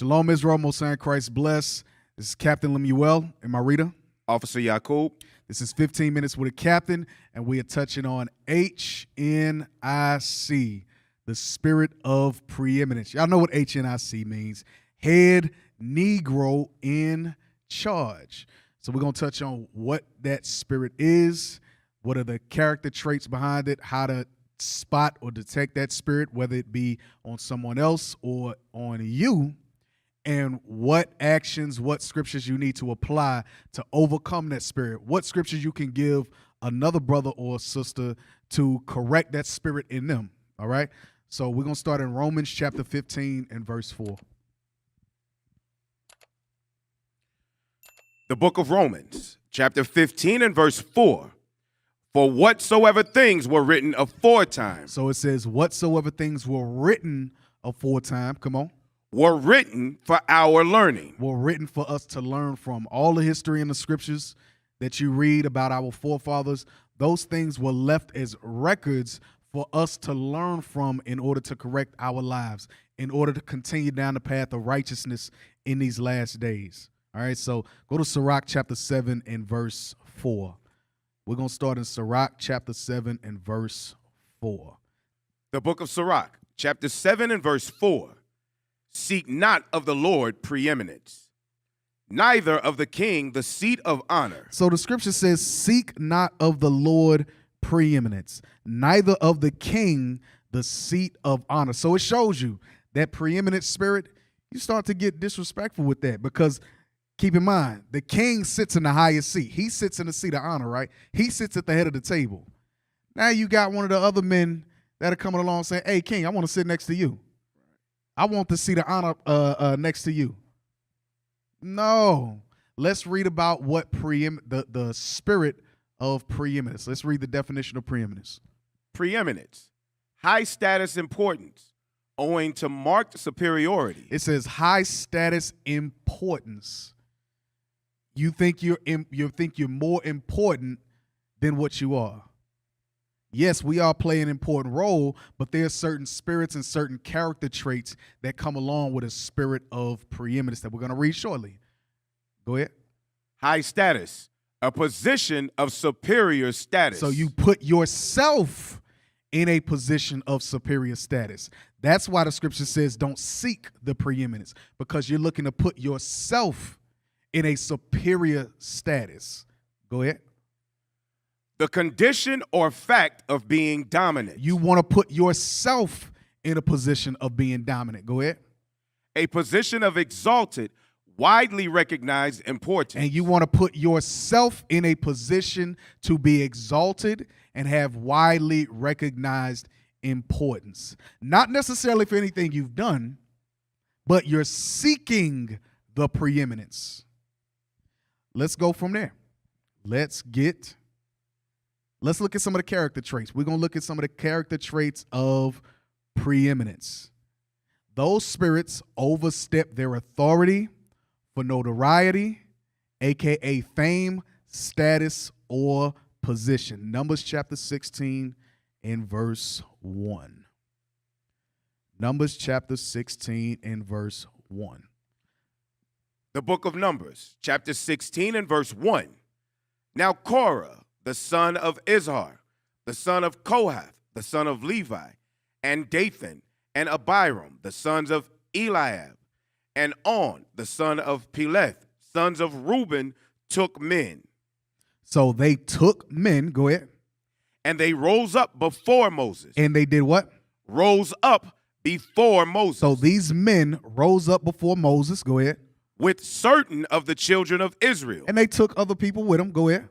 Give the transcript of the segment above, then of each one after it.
Shalom, Israel, Most High in Christ bless. This is Captain Lemuel and my reader. Officer Yakub. This is 15 Minutes with a Captain, and we are touching on H.N.I.C, the spirit of preeminence. Y'all know what H.N.I.C means. Head Negro in charge. So we're going to touch on what that spirit is, what are the character traits behind it, how to spot or detect that spirit, whether it be on someone else or on you, and what actions, what scriptures you need to apply to overcome that spirit, what scriptures you can give another brother or sister to correct that spirit in them, all right? So we're going to start in Romans chapter 15 and verse 4. The book of Romans, chapter 15 and verse 4. For whatsoever things were written aforetime. So it says, whatsoever things were written aforetime, come on. Were written for our learning. Were written for us to learn from. All the history in the scriptures that you read about our forefathers, those things were left as records for us to learn from in order to correct our lives, in order to continue down the path of righteousness in these last days. All right, so go to Sirach chapter 7 and verse 4. We're going to start in Sirach chapter 7 and verse 4. The book of Sirach, chapter 7 and verse 4. Seek not of the Lord preeminence, neither of the king the seat of honor. So the scripture says, seek not of the Lord preeminence, neither of the king the seat of honor. So it shows you that preeminent spirit, you start to get disrespectful with that, because keep in mind, the king sits in the highest seat. He sits in the seat of honor, right? He sits at the head of the table. Now you got one of the other men that are coming along saying, hey, king, I want to sit next to you. I want the seat of honor next to you. No. Let's read about what the spirit of preeminence. Let's read the definition of preeminence. Preeminence, high status importance, owing to marked superiority. It says high status importance. You think you're more important than what you are. Yes, we all play an important role, but there are certain spirits and certain character traits that come along with a spirit of preeminence that we're going to read shortly. Go ahead. High status, a position of superior status. So you put yourself in a position of superior status. That's why the scripture says don't seek the preeminence, because you're looking to put yourself in a superior status. Go ahead. The condition or fact of being dominant. You want to put yourself in a position of being dominant. Go ahead. A position of exalted, widely recognized importance. And you want to put yourself in a position to be exalted and have widely recognized importance. Not necessarily for anything you've done, but you're seeking the preeminence. Let's go from there. Let's look at some of the character traits. We're going to look at some of the character traits of preeminence. Those spirits overstep their authority for notoriety, aka fame, status, or position. Numbers chapter 16 and verse 1. Numbers chapter 16 and verse 1. The book of Numbers, chapter 16 and verse 1. Now Korah, the son of Izhar, the son of Kohath, the son of Levi, and Dathan, and Abiram, the sons of Eliab, and On, the son of Peleth, sons of Reuben, took men. So they took men, go ahead. And they rose up before Moses. And they did what? Rose up before Moses. So these men rose up before Moses, go ahead. With certain of the children of Israel. And they took other people with them, go ahead.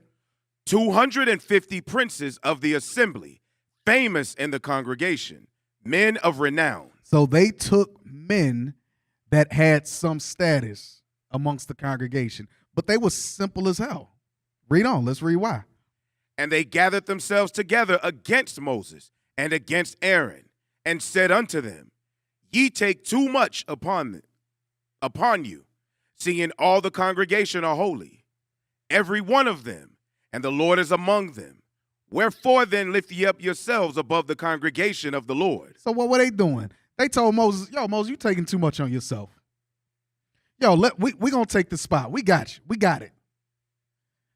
250 princes of the assembly, famous in the congregation, men of renown. So they took men that had some status amongst the congregation, but they were simple as hell. Read on. Let's read why. And they gathered themselves together against Moses and against Aaron, and said unto them, Ye take too much upon you, seeing all the congregation are holy, every one of them, and the Lord is among them. Wherefore then lift ye up yourselves above the congregation of the Lord. So what were they doing? They told Moses, yo, Moses, you taking too much on yourself. Yo, we going to take the spot. We got you. We got it.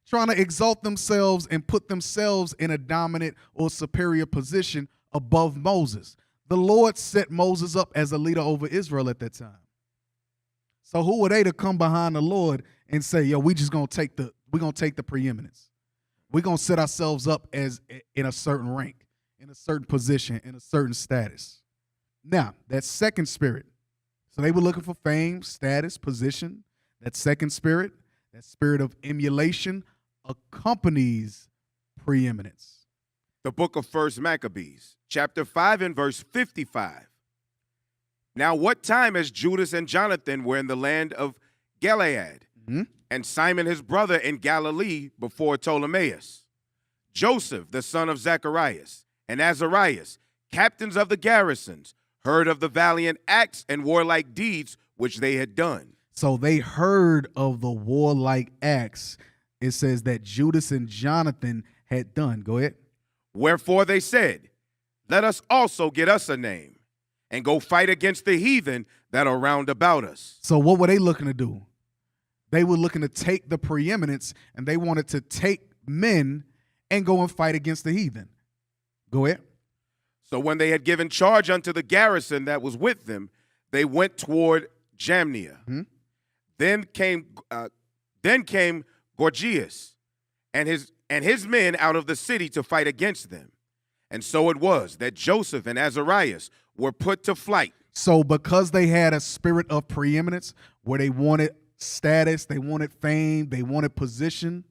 Trying to exalt themselves and put themselves in a dominant or superior position above Moses. The Lord set Moses up as a leader over Israel at that time. So who were they to come behind the Lord and say, yo, we're going to take the preeminence. We're going to set ourselves up as in a certain rank, in a certain position, in a certain status. Now, that second spirit. So they were looking for fame, status, position. That second spirit, that spirit of emulation, accompanies preeminence. The book of 1 Maccabees, chapter 5 and verse 55. Now what time as Judas and Jonathan were in the land of Gilead, and Simon his brother in Galilee before Ptolemais, Joseph the son of Zacharias, and Azarias, captains of the garrisons, heard of the valiant acts and warlike deeds which they had done. So they heard of the warlike acts. It says that Judas and Jonathan had done. Go ahead. Wherefore they said, let us also get us a name and go fight against the heathen that are round about us. So what were they looking to do? They were looking to take the preeminence, and they wanted to take men and go and fight against the heathen. Go ahead. So when they had given charge unto the garrison that was with them, they went toward Jamnia. Then came Gorgias and his men out of the city to fight against them. And so it was that Joseph and Azarias were put to flight. So because they had a spirit of preeminence where they wanted status, they wanted fame, they wanted position,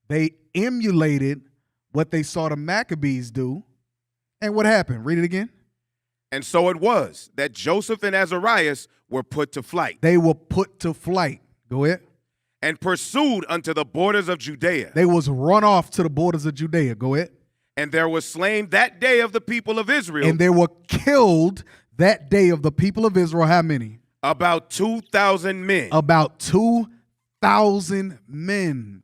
they emulated what they saw the Maccabees do. And what happened? Read it again. And so it was that Joseph and Azarias were put to flight. They were put to flight. Go ahead. And pursued unto the borders of Judea. They was run off to the borders of Judea. Go ahead. And there was slain that day of the people of Israel. And they were killed that day of the people of Israel. How many? About 2,000 men. About 2,000 men.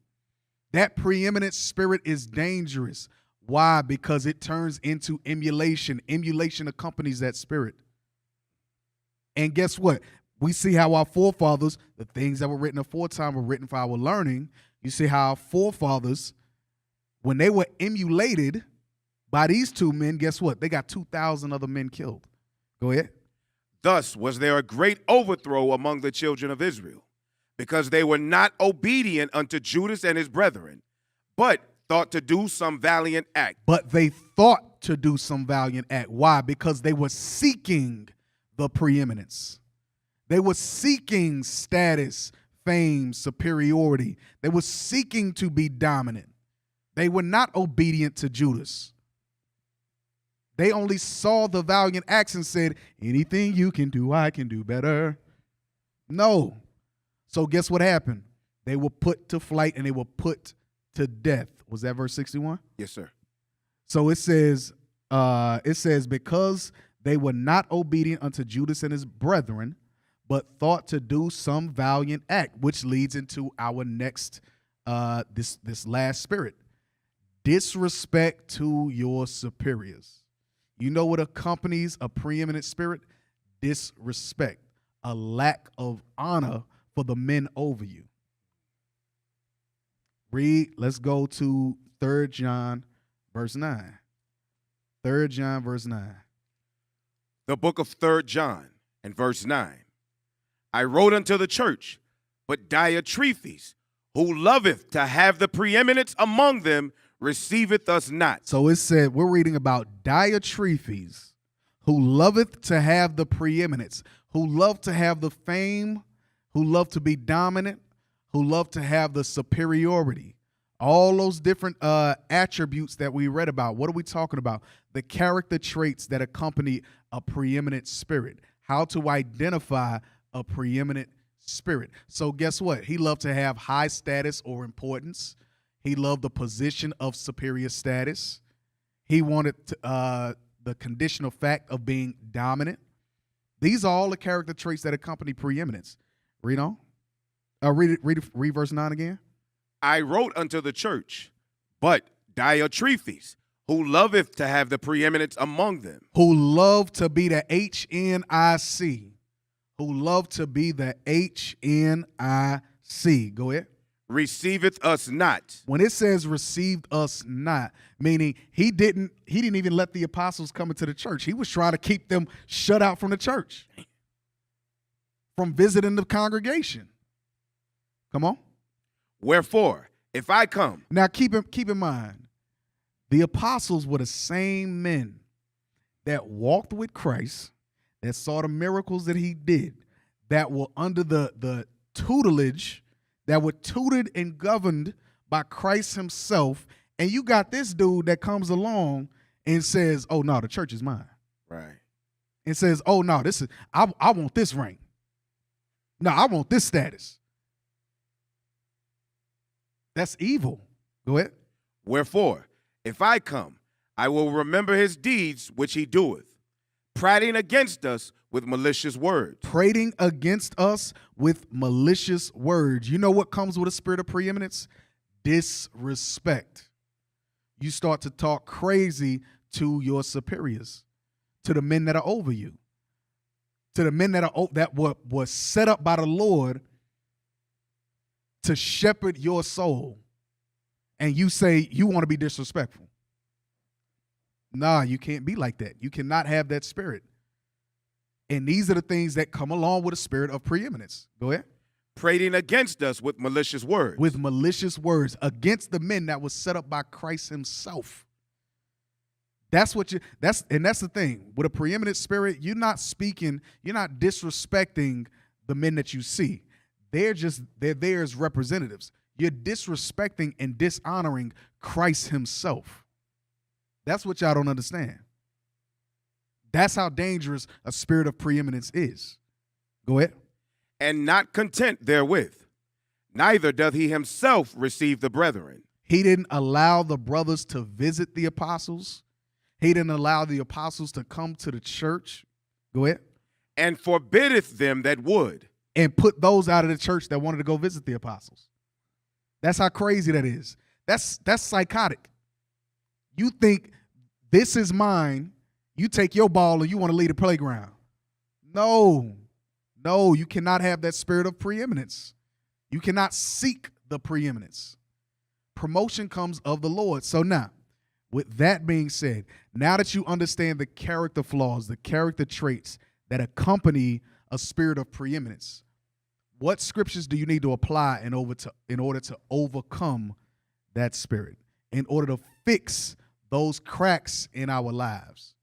That preeminent spirit is dangerous. Why? Because it turns into emulation. Emulation accompanies that spirit. And guess what? We see how our forefathers, the things that were written aforetime were written for our learning. You see how our forefathers, when they were emulated by these two men, guess what? They got 2,000 other men killed. Go ahead. Thus was there a great overthrow among the children of Israel, because they were not obedient unto Judas and his brethren, but thought to do some valiant act. But they thought to do some valiant act. Why? Because they were seeking the preeminence. They were seeking status, fame, superiority. They were seeking to be dominant. They were not obedient to Judas. They only saw the valiant acts and said, anything you can do, I can do better. No. So guess what happened? They were put to flight and they were put to death. Was that verse 61? Yes, sir. So it says, because they were not obedient unto Judas and his brethren, but thought to do some valiant act, which leads into our next, this last spirit. Disrespect to your superiors. You know what accompanies a preeminent spirit? Disrespect, a lack of honor for the men over you. Let's go to 3 John verse 9. 3 John verse 9. The book of 3 John and verse 9. I wrote unto the church, but Diotrephes, who loveth to have the preeminence among them, receiveth us not. So it said, we're reading about Diotrephes, who loveth to have the preeminence, who love to have the fame, who love to be dominant, who love to have the superiority. All those different attributes that we read about. What are we talking about? The character traits that accompany a preeminent spirit. How to identify a preeminent spirit. So guess what? He loved to have high status or importance. He loved the position of superior status. He wanted the conditional fact of being dominant. These are all the character traits that accompany preeminence. Read on. Read verse 9 again. I wrote unto the church, but Diotrephes, who loveth to have the preeminence among them. Who love to be the H.N.I.C. who love to be the H.N.I.C. Go ahead. Receiveth us not. When it says received us not, meaning he didn't even let the apostles come into the church. He was trying to keep them shut out from the church, from visiting the congregation. Come on. Wherefore, if I come. Now keep in mind, the apostles were the same men that walked with Christ, that saw the miracles that he did, that were under the tutelage, that were tutored and governed by Christ himself. And you got this dude that comes along and says, oh, no, the church is mine. Right. And says, oh, no, this is I want this rank. No, I want this status. That's evil. Go ahead. Wherefore, if I come, I will remember his deeds which he doeth, prating against us with malicious words. Prating against us with malicious words. You know what comes with a spirit of preeminence? Disrespect. You start to talk crazy to your superiors, to the men that are over you, to the men that were set up by the Lord to shepherd your soul. And you say you want to be disrespectful. Nah, you can't be like that. You cannot have that spirit. And these are the things that come along with a spirit of preeminence. Go ahead. Prating against us with malicious words. With malicious words against the men that was set up by Christ himself. That's the thing. With a preeminent spirit, you're not disrespecting the men that you see. They're there as representatives. You're disrespecting and dishonoring Christ himself. That's what y'all don't understand. That's how dangerous a spirit of preeminence is. Go ahead. And not content therewith, neither doth he himself receive the brethren. He didn't allow the brothers to visit the apostles. He didn't allow the apostles to come to the church. Go ahead. And forbiddeth them that would. And put those out of the church that wanted to go visit the apostles. That's how crazy that is. That's psychotic. You think this is mine. You take your ball and you want to leave the playground. No, you cannot have that spirit of preeminence. You cannot seek the preeminence. Promotion comes of the Lord. So now, with that being said, now that you understand the character flaws, the character traits that accompany a spirit of preeminence, what scriptures do you need to apply in order to overcome that spirit, in order to fix those cracks in our lives?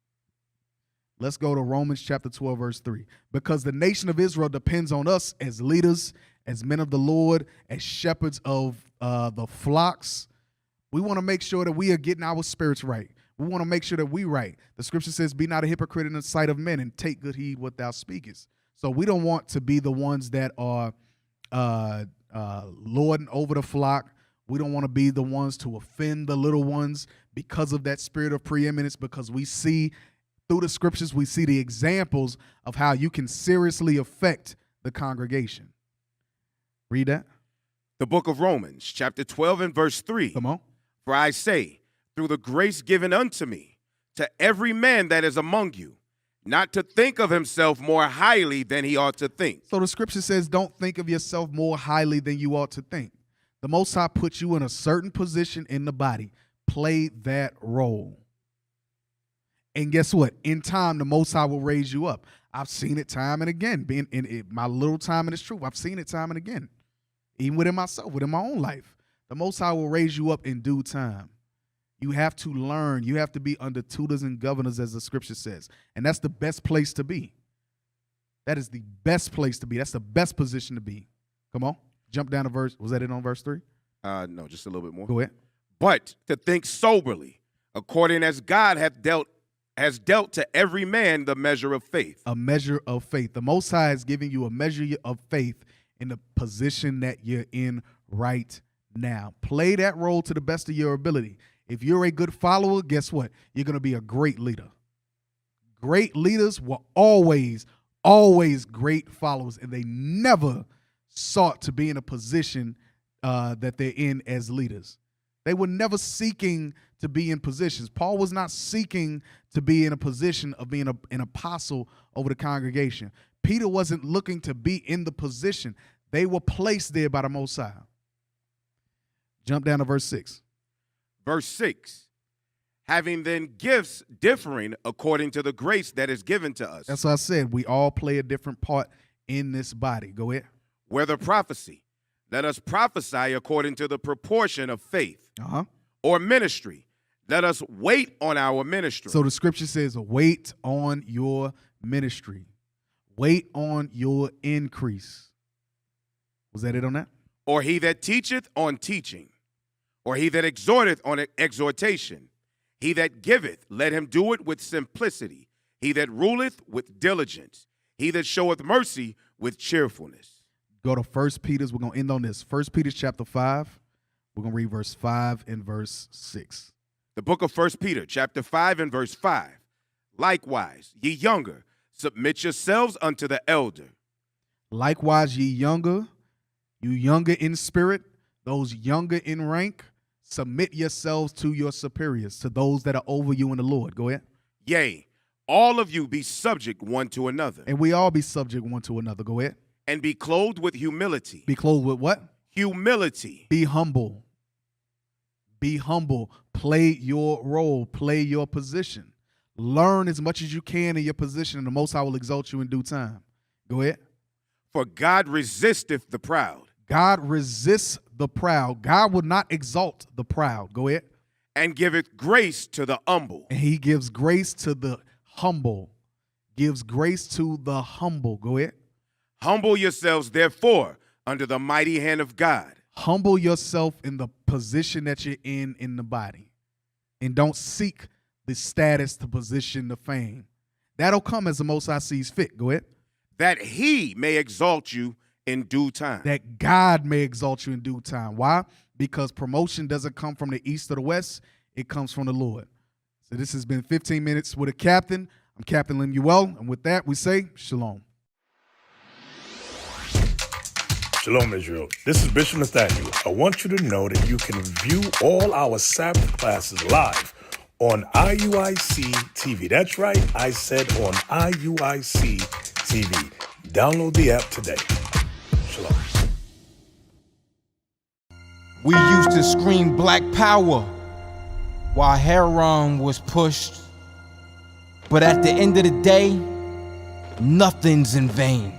Let's go to Romans chapter 12, verse 3. Because the nation of Israel depends on us as leaders, as men of the Lord, as shepherds of the flocks. We want to make sure that we are getting our spirits right. We want to make sure that we right. The scripture says, be not a hypocrite in the sight of men and take good heed what thou speakest. So we don't want to be the ones that are lording over the flock. We don't want to be the ones to offend the little ones because of that spirit of preeminence, because we see through the scriptures, we see the examples of how you can seriously affect the congregation. Read that. The book of Romans, chapter 12 and verse 3. Come on. For I say, through the grace given unto me, to every man that is among you, not to think of himself more highly than he ought to think. So the scripture says, don't think of yourself more highly than you ought to think. The Most High puts you in a certain position in the body. Play that role. And guess what? In time, the Most High will raise you up. I've seen it time and again. Being in my little time in this truth, I've seen it time and again. Even within myself, within my own life. The Most High will raise you up in due time. You have to learn. You have to be under tutors and governors, as the scripture says. And that's the best place to be. That is the best place to be. That's the best position to be. Come on. Jump down to verse. Was that it on verse 3? No, just a little bit more. Go ahead. But to think soberly, according as God has dealt to every man the measure of faith. A measure of faith. The Most High is giving you a measure of faith in the position that you're in right now. Play that role to the best of your ability. If you're a good follower, guess what? You're going to be a great leader. Great leaders were always great followers, and they never sought to be in a position that they're in as leaders. They were never seeking to be in positions. Paul was not seeking to be in a position of being an apostle over the congregation. Peter wasn't looking to be in the position. They were placed there by the Most High. Jump down to verse 6. Verse 6. Having then gifts differing according to the grace that is given to us. That's what I said. We all play a different part in this body. Go ahead. Whether prophecy, let us prophesy according to the proportion of faith. Or ministry, let us wait on our ministry. So the scripture says, wait on your ministry. Wait on your increase. Was that it on that? Or he that teacheth on teaching. Or he that exhorteth on exhortation. He that giveth, let him do it with simplicity. He that ruleth with diligence. He that showeth mercy with cheerfulness. Go to 1 Peter. We're going to end on this. 1 Peter chapter 5. We're going to read verse 5 and verse 6. The book of 1 Peter chapter 5 and verse 5. Likewise, ye younger, submit yourselves unto the elder. Likewise, ye younger, you younger in spirit, those younger in rank, submit yourselves to your superiors, to those that are over you in the Lord. Go ahead. Yea, all of you be subject one to another. And we all be subject one to another. Go ahead. And be clothed with humility. Be clothed with what? Humility. Be humble. Be humble. Play your role. Play your position. Learn as much as you can in your position, and the Most High will exalt you in due time. Go ahead. For God resisteth the proud. God resists the proud. God will not exalt the proud. Go ahead. And giveth grace to the humble. And he gives grace to the humble. Gives grace to the humble. Go ahead. Humble yourselves, therefore, under the mighty hand of God. Humble yourself in the position that you're in the body. And don't seek the status, the position, the fame. That'll come as the Most High sees fit. Go ahead. That he may exalt you in due time. That God may exalt you in due time. Why? Because promotion doesn't come from the east or the west. It comes from the Lord. So this has been 15 Minutes with a Captain. I'm Captain Lemuel. And with that, we say shalom. Shalom, Israel. This is Bishop Nathaniel. I want you to know that you can view all our Sabbath classes live on IUIC TV. That's right, I said on IUIC TV. Download the app today. Shalom. We used to scream black power while Heron was pushed. But at the end of the day, nothing's in vain.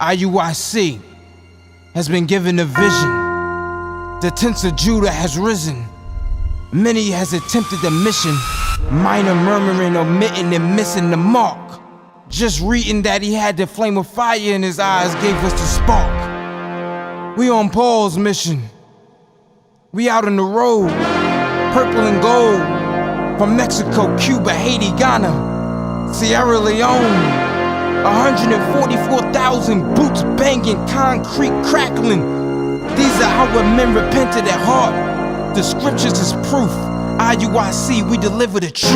IUIC has been given a vision. The tents of Judah has risen. Many has attempted the mission. Minor murmuring, omitting, and missing the mark. Just reading that he had the flame of fire in his eyes gave us the spark. We on Paul's mission. We out on the road, purple and gold. From Mexico, Cuba, Haiti, Ghana, Sierra Leone. 144,000 boots banging, concrete crackling. These are our men repented at heart. The scriptures is proof. IUIC, we deliver the truth.